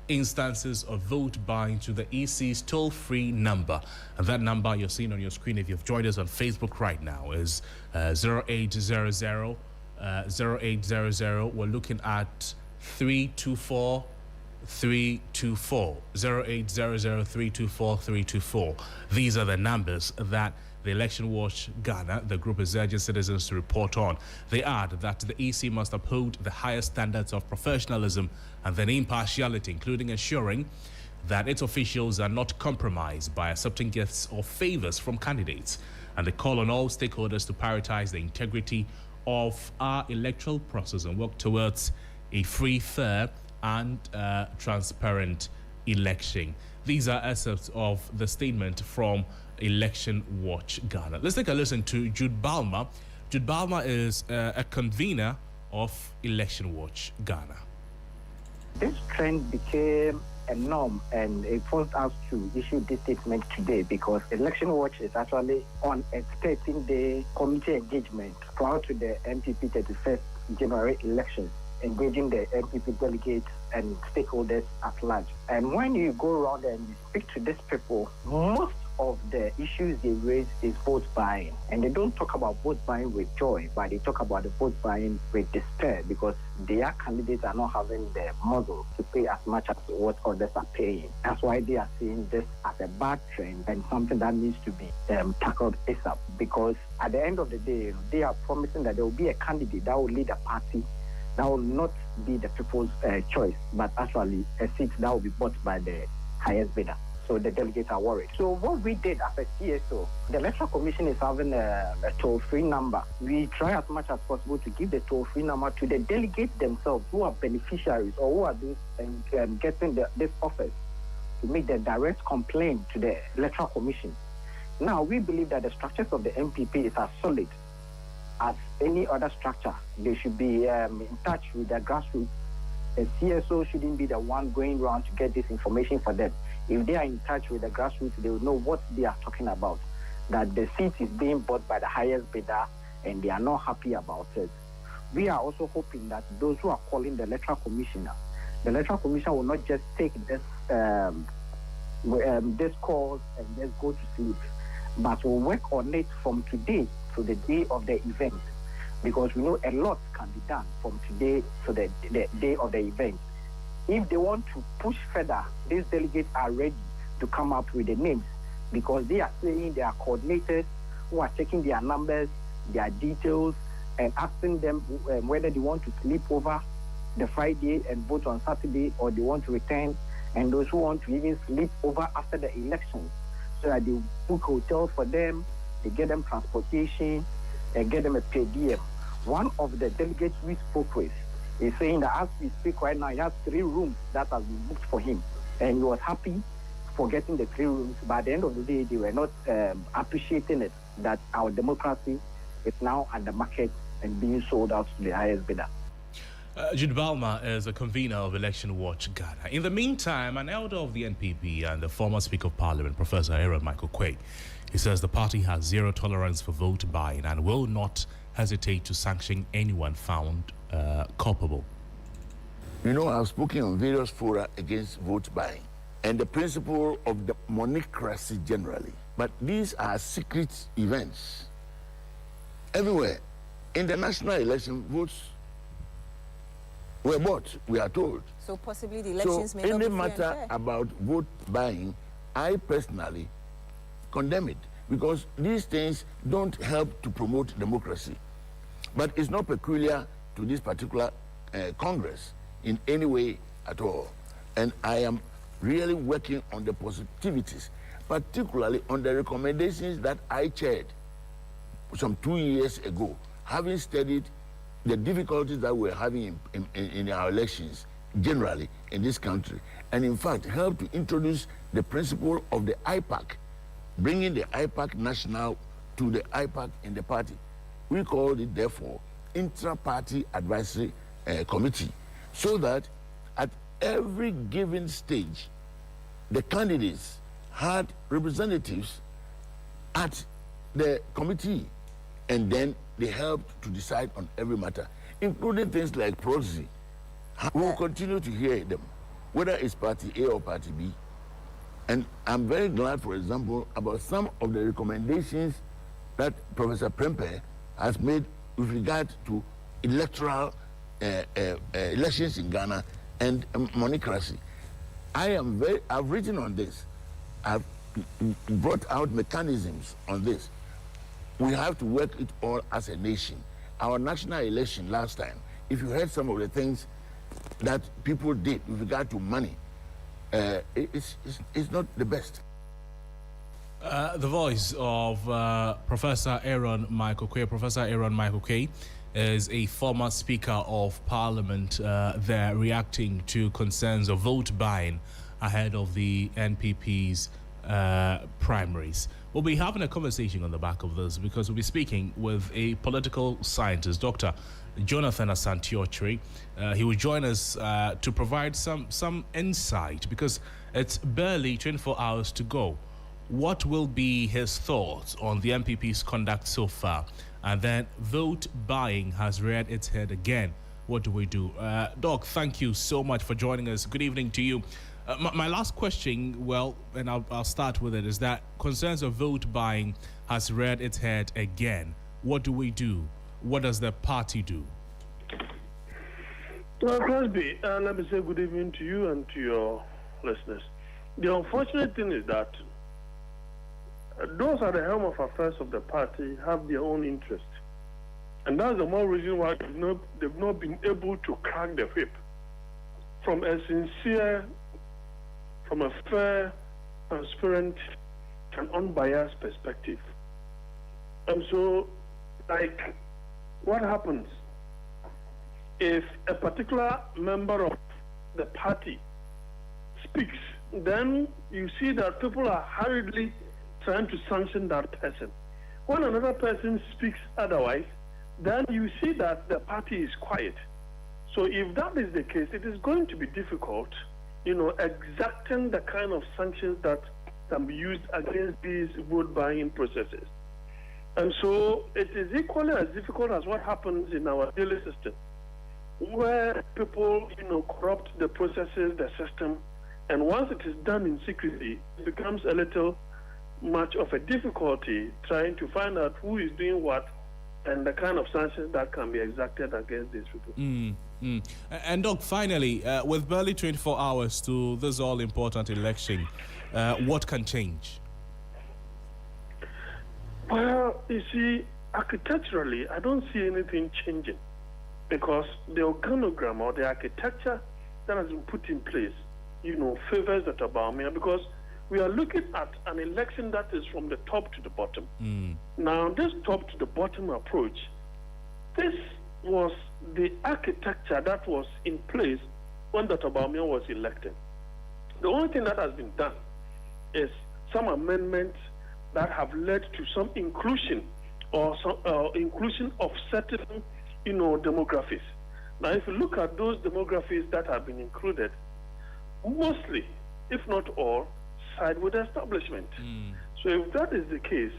A: instances of vote buying to the EC's toll-free number. And that number you're seeing on your screen, if you've joined us on Facebook right now, is 0800 0800. We're looking at 324 324 0800 324 324. These are the numbers that the Election Watch Ghana, the group, is urging citizens to report on. They add that the EC must uphold the highest standards of professionalism and then impartiality, including ensuring that its officials are not compromised by accepting gifts or favors from candidates, and they call on all stakeholders to prioritize the integrity of our electoral process and work towards a free, fair, and transparent election. These are excerpts of the statement from Election Watch Ghana. Let's take a listen to Jude Balmer. Jude Balmer is a convener of Election Watch Ghana.
K: This trend became a norm, and it forced us to issue this statement today because Election Watch is actually on a 13-day committee engagement prior to the MPP 31st January elections, engaging the MPP delegates and stakeholders at large. And when you go around and you speak to these people, most of the issues they raise is vote buying. And they don't talk about vote buying with joy, but they talk about the vote buying with despair because their candidates are not having the muscle to pay as much as what others are paying. That's why they are seeing this as a bad trend and something that needs to be tackled ASAP. Because at the end of the day, they are promising that there will be a candidate that will lead a party that will not be the people's choice, but actually a seat that will be bought by the highest bidder. So the delegates are worried. So what we did as a CSO, the Electoral Commission is having a toll-free number. We try as much as possible to give the toll-free number to the delegates themselves who are beneficiaries or who are getting this office to make the direct complaint to the Electoral Commission. Now, we believe that the structures of the MPP is as solid as any other structure. They should be in touch with the grassroots. The CSO shouldn't be the one going around to get this information for them. If they are in touch with the grassroots, they will know what they are talking about, that the seat is being bought by the highest bidder and they are not happy about it. We are also hoping that those who are calling the Electoral Commissioner, the Electoral Commissioner will not just take this calls and just go to sleep, but will work on it from today to the day of the event, because we know a lot can be done from today to the day of the event. If they want to push further, these delegates are ready to come up with the names because they are saying they are coordinators who are checking their numbers, their details, and asking them whether they want to sleep over the Friday and vote on Saturday or they want to return, and those who want to even sleep over after the election so that they book hotels for them, they get them transportation, and get them a per diem. One of the delegates we spoke with is saying that as we speak right now, he has 3 rooms that have been booked for him. And he was happy for getting the 3 rooms, but at the end of the day, they were not appreciating it, that our democracy is now at the market and being sold out to the highest bidder.
A: Jude Balmer is a convener of Election Watch Ghana. In the meantime, an elder of the NPP and the former Speaker of Parliament, Professor Aaron Michael Quay, he says the party has zero tolerance for vote buying and will not hesitate to sanction anyone found culpable.
L: You know, I've spoken on various fora against vote buying and the principle of the monocracy generally. But these are secret events. Everywhere. In the national election, votes were bought, we are told.
M: So possibly the elections may not be
L: any
M: fair
L: matter
M: and fair.
L: about vote buying, I personally condemn it because these things don't help to promote democracy. But it's not peculiar to this particular Congress in any way at all. And I am really working on the positivities, particularly on the recommendations that I chaired some 2 years ago, having studied the difficulties that we're having in our elections generally in this country, and in fact helped to introduce the principle of the IPAC, bringing the IPAC national to the IPAC in the party. We called it, therefore, Intra-Party Advisory Committee, so that at every given stage, the candidates had representatives at the committee, and then they helped to decide on every matter, including things like proxy. We will continue to hear them, whether it's party A or party B. And I'm very glad, for example, about some of the recommendations that Professor Prempe has made with regard to electoral elections in Ghana and monocracy. I've written on this. I've brought out mechanisms on this. We have to work it all as a nation. Our national election last time, if you heard some of the things that people did with regard to money, it's not the best.
A: The voice of Professor Aaron Michael Quay. Professor Aaron Michael Quay is a former Speaker of Parliament there reacting to concerns of vote buying ahead of the NPP's primaries. We'll be having a conversation on the back of this because we'll be speaking with a political scientist, Dr. Jonathan Asante-Okyere. He will join us to provide some insight because it's barely 24 hours to go. What will be his thoughts on the MPP's conduct so far? And then vote buying has reared its head again. What do we do? Doc, thank you so much for joining us. Good evening to you. My last question, well, and I'll start with it, is that concerns of vote buying has reared its head again. What do we do? What does the party do?
N: Well, Crosby, let me say good evening to you and to your listeners. The unfortunate thing is that those at the helm of affairs of the party have their own interest. And that's the more reason why they've not been able to crack the whip from a sincere, from a fair, transparent, and unbiased perspective. And so, like, what happens if a particular member of the party speaks, then you see that people are hurriedly trying to sanction that person. When another person speaks otherwise, then you see that the party is quiet. So if that is the case, it is going to be difficult, exacting the kind of sanctions that can be used against these vote buying processes. And so it is equally as difficult as what happens in our daily system, where people, corrupt the processes, the system, and once it is done in secrecy, it becomes a little much of a difficulty trying to find out who is doing what and the kind of sanctions that can be exacted against these people.
A: And Doc, finally, with barely 24 hours to this all-important election, what can change?
N: Well, you see, architecturally, I don't see anything changing because the organogram or the architecture that has been put in place, favors the Tabaumia because we are looking at an election that is from the top to the bottom. Now, this top to the bottom approach, this was the architecture that was in place when Dr. Baumia was elected. The only thing that has been done is some amendments that have led to some inclusion or some inclusion of certain, demographies. Now, if you look at those demographies that have been included, mostly, if not all, side with the establishment. So if that is the case,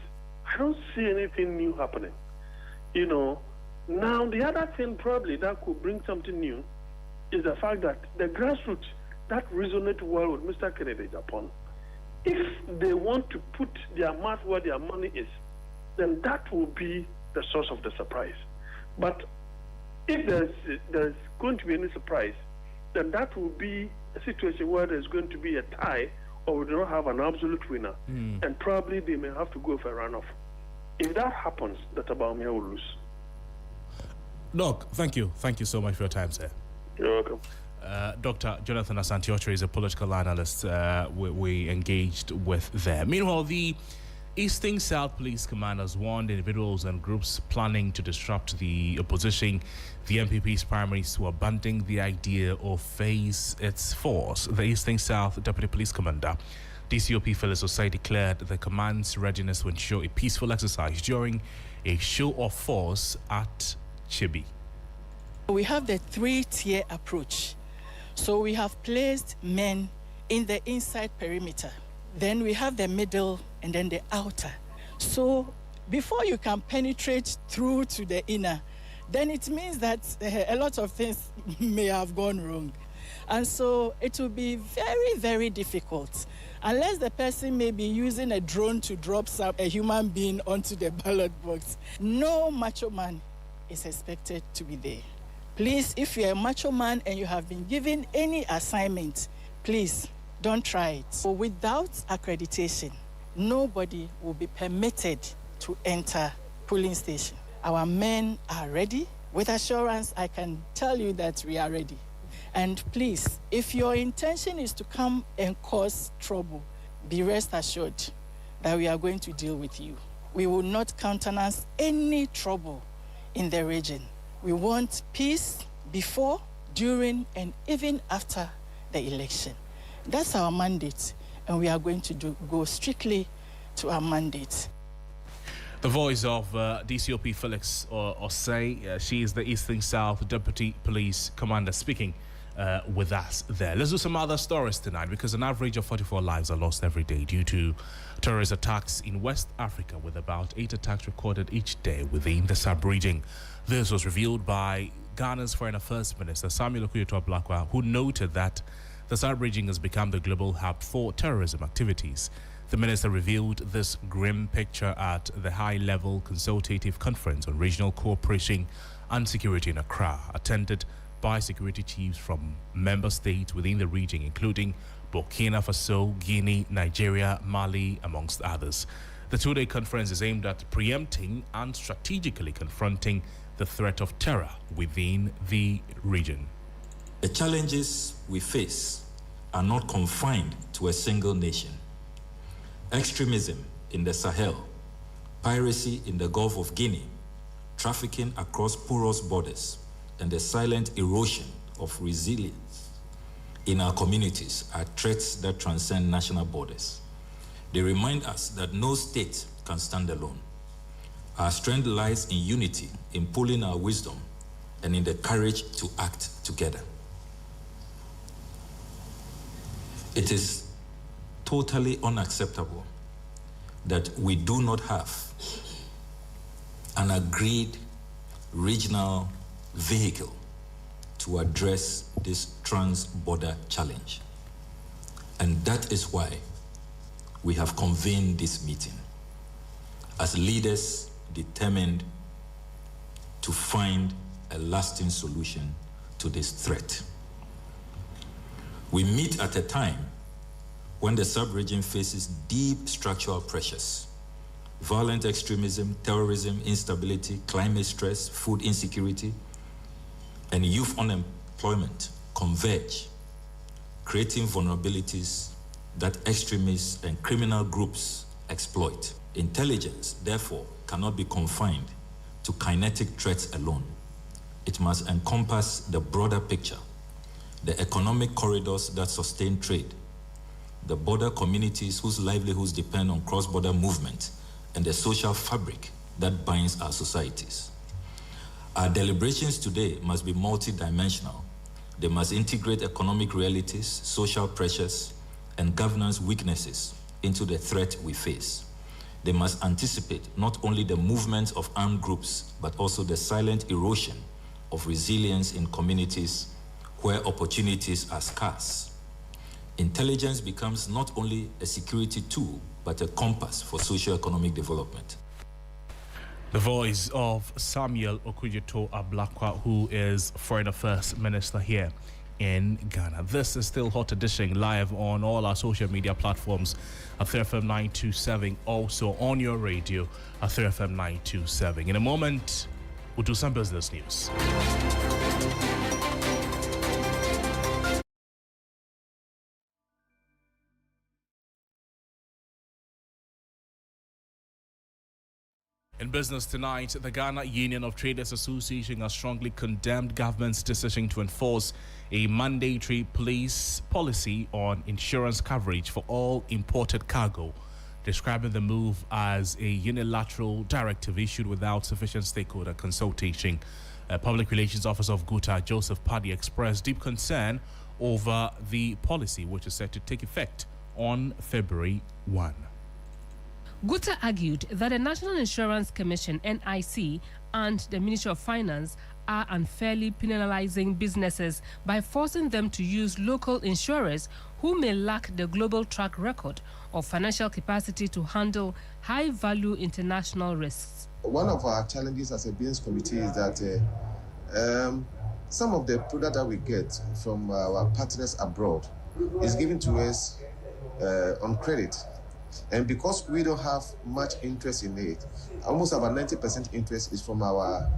N: I don't see anything new happening. Now the other thing probably that could bring something new is the fact that the grassroots that resonate well with Mr. Kennedy Japan, if they want to put their mouth where their money is, then that will be the source of the surprise. But if there's going to be any surprise, then that will be a situation where there's going to be a tie or we do not have an absolute winner, and probably they may have to go for a runoff. If that happens, the Tabaumia will lose.
A: Doc, thank you. Thank you so much for your time, sir.
N: You're welcome.
A: Dr. Jonathan Asante-Okyere is a political analyst we engaged with there. Meanwhile, the Eastern South Police Command has warned individuals and groups planning to disrupt the opposition, the MPP's primaries, to abandon the idea or face its force. The Eastern South Deputy Police Commander, DCOP Phyllis Osei, declared the command's readiness to ensure a peaceful exercise during a show of force at Chibi.
O: We have the three-tier approach. So we have placed men in the inside perimeter. Then we have the middle and then the outer. So before you can penetrate through to the inner, then it means that a lot of things may have gone wrong. And so it will be very, very difficult unless the person may be using a drone to drop a human being onto the ballot box. No macho man is expected to be there. Please, if you're a macho man and you have been given any assignment, please don't try it. So without accreditation, nobody will be permitted to enter polling station. Our men are ready. With assurance, I can tell you that we are ready. And please, if your intention is to come and cause trouble, be rest assured that we are going to deal with you. We will not countenance any trouble in the region. We want peace before, during, and even after the election. That's our mandate, and we are going to go strictly to our mandate.
A: The voice of DCOP Felix Osei. She is the Eastern South Deputy Police Commander speaking with us there. Let's do some other stories tonight, because an average of 44 lives are lost every day due to terrorist attacks in West Africa, with about 8 attacks recorded each day within the sub-region. This was revealed by Ghana's Foreign Affairs Minister Samuel Okudzeto-Ablakwa, who noted that the sub-region has become the global hub for terrorism activities. The minister revealed this grim picture at the high-level consultative conference on regional cooperation and security in Accra, attended by security chiefs from member states within the region, including Burkina Faso, Guinea, Nigeria, Mali, amongst others. The two-day conference is aimed at preempting and strategically confronting the threat of terror within the region.
P: The challenges we face are not confined to a single nation. Extremism in the Sahel, piracy in the Gulf of Guinea, trafficking across porous borders, and the silent erosion of resilience in our communities are threats that transcend national borders. They remind us that no state can stand alone. Our strength lies in unity, in pooling our wisdom, and in the courage to act together. It is totally unacceptable that we do not have an agreed regional vehicle to address this trans-border challenge. And that is why we have convened this meeting as leaders determined to find a lasting solution to this threat. We meet at a time when the sub-region faces deep structural pressures: violent extremism, terrorism, instability, climate stress, food insecurity, and youth unemployment converge, creating vulnerabilities that extremists and criminal groups exploit. Intelligence, therefore, cannot be confined to kinetic threats alone. It must encompass the broader picture: the economic corridors that sustain trade, the border communities whose livelihoods depend on cross-border movement, and the social fabric that binds our societies. Our deliberations today must be multidimensional. They must integrate economic realities, social pressures, and governance weaknesses into the threat we face. They must anticipate not only the movement of armed groups, but also the silent erosion of resilience in communities where opportunities are scarce. Intelligence becomes not only a security tool, but a compass for socio-economic development.
A: The voice of Samuel Okudzeto-Ablakwa, who is Foreign Affairs Minister here in Ghana. This is still Hot Edition, live on all our social media platforms at 3FM 927, also on your radio at 3FM 927. In a moment, we'll do some business news. In business tonight, the Ghana Union of Traders Association has strongly condemned government's decision to enforce a mandatory police policy on insurance coverage for all imported cargo, describing the move as a unilateral directive issued without sufficient stakeholder consultation. Public Relations Officer of GUTA, Joseph Paddy, expressed deep concern over the policy, which is set to take effect on February 1.
Q: GUTA argued that the National Insurance Commission, NIC, and the Ministry of Finance are unfairly penalizing businesses by forcing them to use local insurers who may lack the global track record or financial capacity to handle high-value international risks.
R: One of our challenges as a business committee is that some of the product that we get from our partners abroad is given to us on credit. And because we don't have much interest in it, almost about 90% interest is from our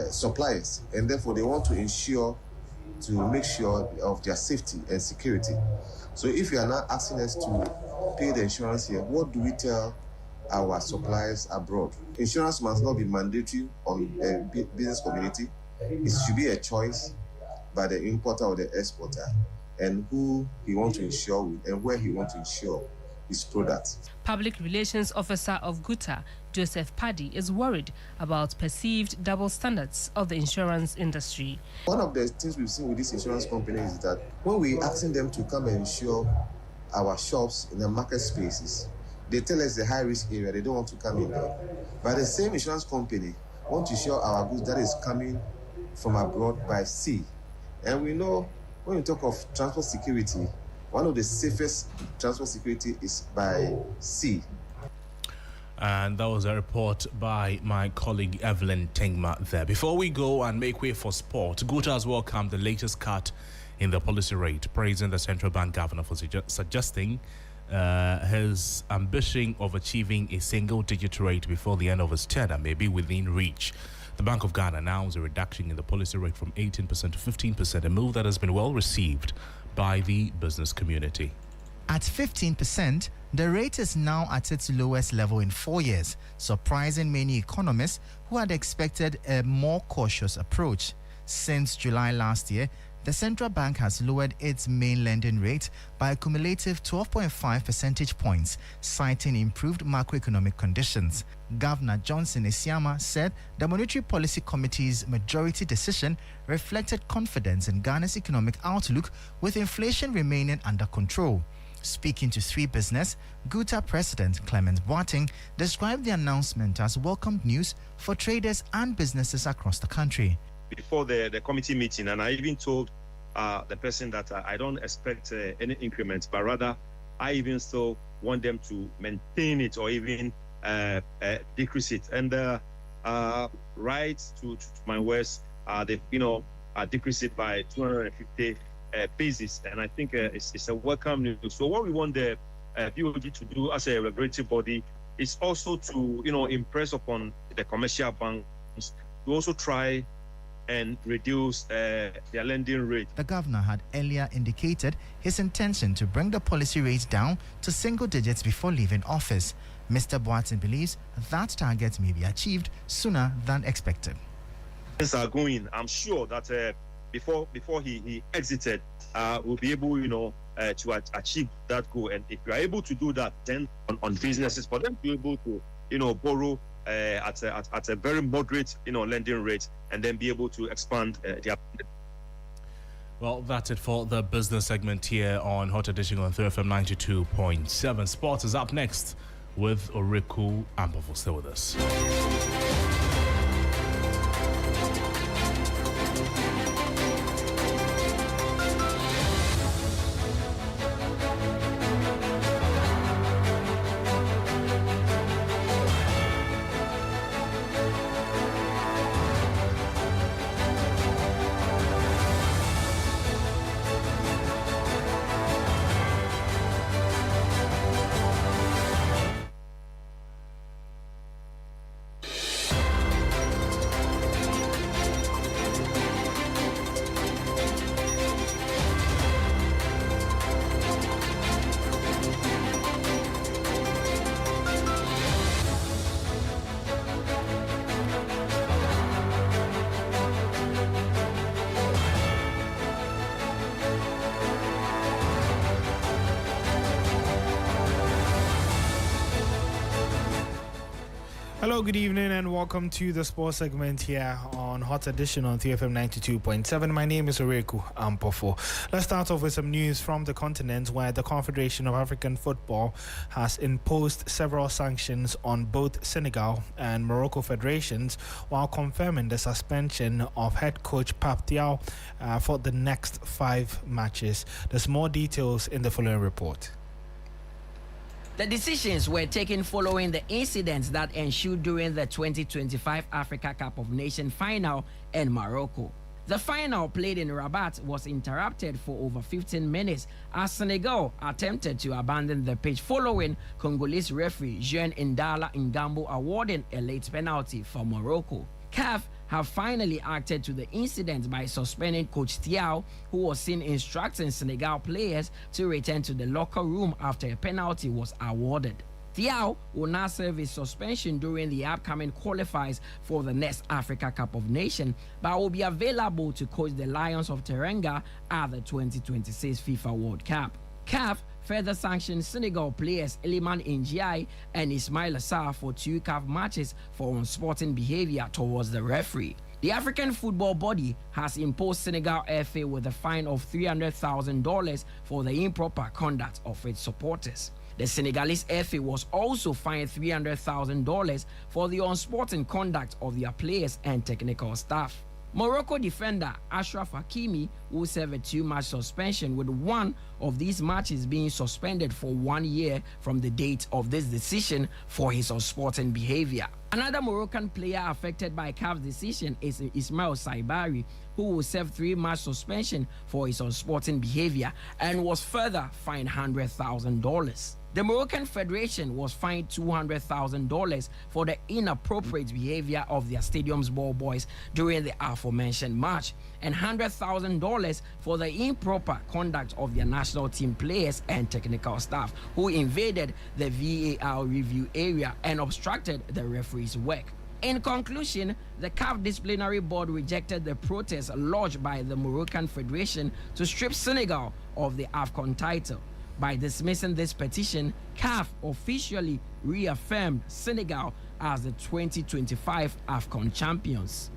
R: suppliers. And therefore, they want to ensure to make sure of their safety and security. So if you are not asking us to pay the insurance here, what do we tell our suppliers abroad? Insurance must not be mandatory on a business community. It should be a choice by the importer or the exporter, and who he wants to insure with and where he wants to insure his products.
Q: Public Relations Officer of GUTA, Joseph Paddy, is worried about perceived double standards of the insurance industry.
R: One of the things we've seen with these insurance companies is that when we're asking them to come and insure our shops in the market spaces, they tell us the high-risk area, they don't want to come in there. But the same insurance company want to insure our goods that is coming from abroad by sea. And we know when you talk of transport security, one of the safest transport security is by sea.
A: And that was a report by my colleague Evelyn Tengma there. Before we go and make way for sport, GUTA has welcomed the latest cut in the policy rate, praising the central bank governor for suggesting his ambition of achieving a single-digit rate before the end of his tenure may be within reach. The Bank of Ghana announced a reduction in the policy rate from 18% to 15%, a move that has been well received by the business community.
S: At 15%, the rate is now at its lowest level in 4 years, surprising many economists who had expected a more cautious approach. Since July last year, the central bank has lowered its main lending rate by a cumulative 12.5 percentage points, citing improved macroeconomic conditions. Governor Johnson Esiama said the Monetary Policy Committee's majority decision reflected confidence in Ghana's economic outlook, with inflation remaining under control. Speaking to 3 Business, GUTA President Clement Boateng described the announcement as welcomed news for traders and businesses across the country.
T: Before the committee meeting, and I even told the person that I don't expect any increments, but rather I even still want them to maintain it or even decrease it. And right to my words, they decrease it by 250 basis, and I think it's a welcome news. So what we want the BOG to do as a regulatory body is also to impress upon the commercial banks to also try and reduce their lending rate.
S: The governor had earlier indicated his intention to bring the policy rate down to single digits before leaving office. Mr. Boateng believes that target may be achieved sooner than expected.
T: Things are going. I'm sure that before he exited, we'll be able, to achieve that goal. And if we are able to do that, then on businesses, for them to be able to, borrow at a very moderate, lending rate, and then be able to expand their.
A: Well, that's it for the business segment here on Hot Edition on 3FM 92.7. Sports is up next with Oriku Ampofo. Stay with us.
U: Hello, good evening, and welcome to the sports segment here on Hot Edition on 3FM 92.7. My name is Oriku Ampofo. Let's start off with some news from the continent, where the Confederation of African Football has imposed several sanctions on both Senegal and Morocco federations, while confirming the suspension of head coach Pap Thiaw for the next 5 matches. There's more details in the following report.
V: The decisions were taken following the incidents that ensued during the 2025 Africa Cup of Nations final in Morocco. The final, played in Rabat, was interrupted for over 15 minutes as Senegal attempted to abandon the pitch following Congolese referee Jean Indala Ngambo awarding a late penalty for Morocco. CAF have finally acted to the incident by suspending Coach Thiaw, who was seen instructing Senegal players to return to the locker room after a penalty was awarded. Thiaw will now serve his suspension during the upcoming qualifiers for the next Africa Cup of Nations, but will be available to coach the Lions of Teranga at the 2026 FIFA World Cup. CAF further sanctioned Senegal players Iliman Ndiaye and Ismail Assar for 2 CAF matches for unsporting behavior towards the referee. The African football body has imposed Senegal FA with a fine of $300,000 for the improper conduct of its supporters. The Senegalese FA was also fined $300,000 for the unsporting conduct of their players and technical staff. Morocco defender Ashraf Hakimi will serve a 2-match suspension, with one of these matches being suspended for 1 year from the date of this decision for his unsporting behavior. Another Moroccan player affected by CAF's decision is Ismail Saibari, who will serve 3-match suspension for his unsporting behavior and was further fined $100,000. The Moroccan Federation was fined $200,000 for the inappropriate behavior of their stadium's ball boys during the aforementioned match, and $100,000 for the improper conduct of their national team players and technical staff who invaded the VAR review area and obstructed the referee's work. In conclusion, the CAF Disciplinary Board rejected the protest lodged by the Moroccan Federation to strip Senegal of the AFCON title. By dismissing this petition, CAF officially reaffirmed Senegal as the 2025 AFCON champions.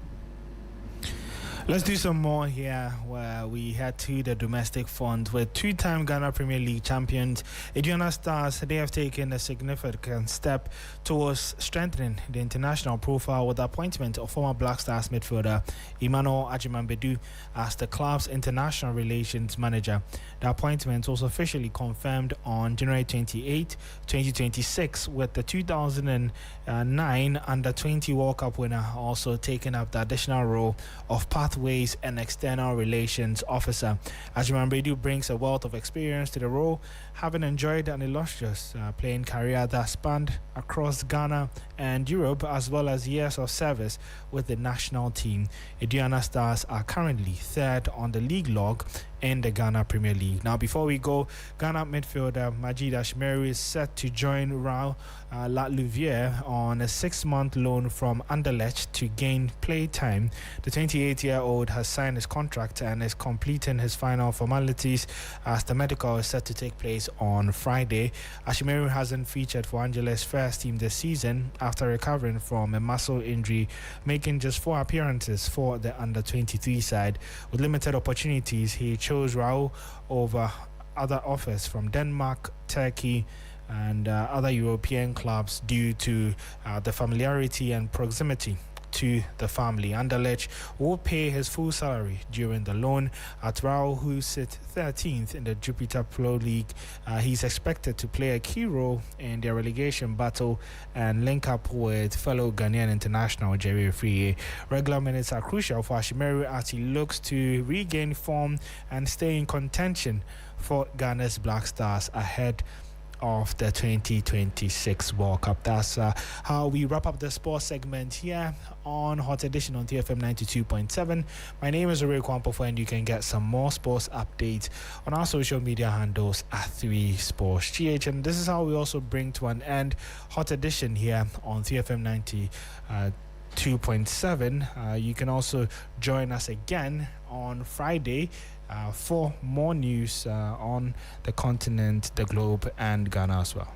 U: Let's do some more here, where we head to the domestic front, where 2-time Ghana Premier League champions Aduana Stars, they have taken a significant step towards strengthening the international profile with the appointment of former Black Stars midfielder Emmanuel Agyemang-Badu as the club's international relations manager. The appointment was officially confirmed on January 28, 2026, with the 2009 Under-20 World Cup winner also taking up the additional role of Pathways and External Relations Officer. Agyemang-Badu brings a wealth of experience to the role, having enjoyed an illustrious playing career that spanned across Ghana and Europe, as well as years of service with the national team. Aduana Stars are currently third on the league log in the Ghana Premier League. Now, before we go, Ghana midfielder Majid Ashmeru is set to join Raul Latlouvière on a 6-month loan from Anderlecht to gain play time. The 28-year-old has signed his contract and is completing his final formalities as the medical is set to take place on Friday. Ashmeru hasn't featured for Anderlecht's first team this season after recovering from a muscle injury, making just 4 appearances for the under-23 side. With limited opportunities, he chose Raul over other offers from Denmark, Turkey, and other European clubs due to the familiarity and proximity to the family. Anderlecht will pay his full salary during the loan. At Raul, who sits 13th in the Jupiter Pro League, he's expected to play a key role in their relegation battle and link up with fellow Ghanaian international Jerry Afriyie. Regular minutes are crucial for Ashmeru as he looks to regain form and stay in contention for Ghana's Black Stars ahead of the 2026 World Cup. That's how we wrap up the sports segment here on Hot Edition on TFM 92.7. My name is Ore Kwampofo, and you can get some more sports updates on our social media handles at 3SportsGH. And this is how we also bring to an end Hot Edition here on TFM 92.7. You can also join us again on Friday for more news on the continent, the globe, and Ghana as well.